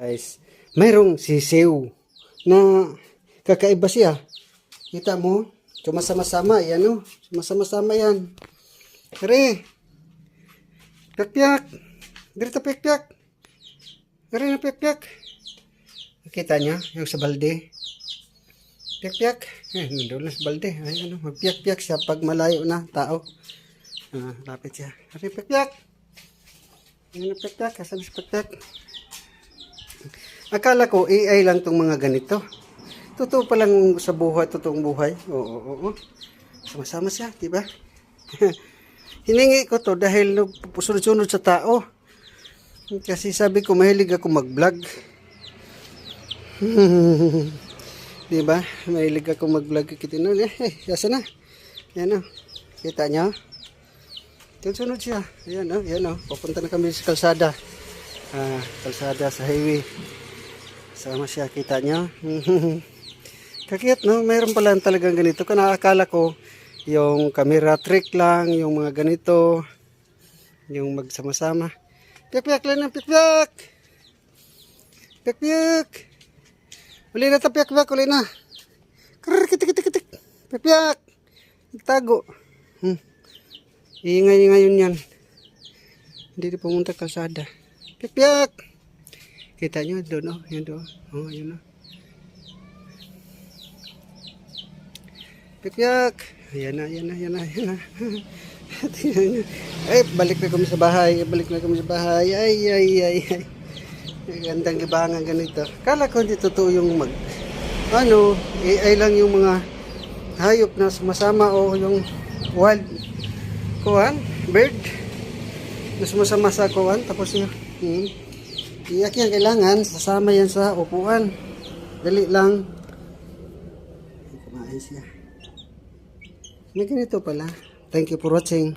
Guys, mayroong sisiw na kakaiba siya. Kita mo? Sumasama-sama. Yan o. Sumasama-sama yan. Kare. Piyak-piyak. Dito piyak-piyak. Kare na piyak-piyak. Nakita niya yung sa balde. Piyak-piyak. Nandun na sa balde. Ay, ano, magpiyak-piyak siya pag malayo na tao. Lapit siya. Kare piyak-piyak. Yan na piyak-piyak. Kasan sa piyak-piyak. Akala ko AI lang tong mga ganito. Totoo pa lang sa buhay, totoong buhay. Oo. Sama-sama siya, di ba? Hiningi ko to dahil sunod-sunod sa tao. Kasi sabi ko mahilig ako mag-vlog. Di ba? Mahilig ako mag-vlog. Kita no, yasa na. Yan o. Kita niya. Sunod siya. Ayan o. Papunta na kami sa kalsada. Kalsada sa highway. Sama siya, kita niya. Kakit, no? Mayroon pala talagang ganito. Akala ko, yung camera trick lang, yung mga ganito, yung magsama-sama. Piyak-piyak lang ng piyak-piyak! Piyak-piyak! Uli na ito, piyak-piyak, uli na. Krrr, kitik-kitik-kitik. Piyak-piyak! Nagtago. Iingay yun yan. Hindi na pumunta kalsada. Piyak-piyak! Kita nyo doon, oh. Yan doon. Oh, yun, oh. Piyak-piyak. Ayan na. Ay, balik na kami sa bahay. Ay. Gandang libangan ganito. Kala ko hindi totoo yung AI lang yung mga hayop na sumasama o yung wild bird na sumasama sa kuwan. Tapos yung iyak yan, kailangan sasama yan sa upuan. Dali lang. Kumain siya. May ganito pala. Thank you for watching.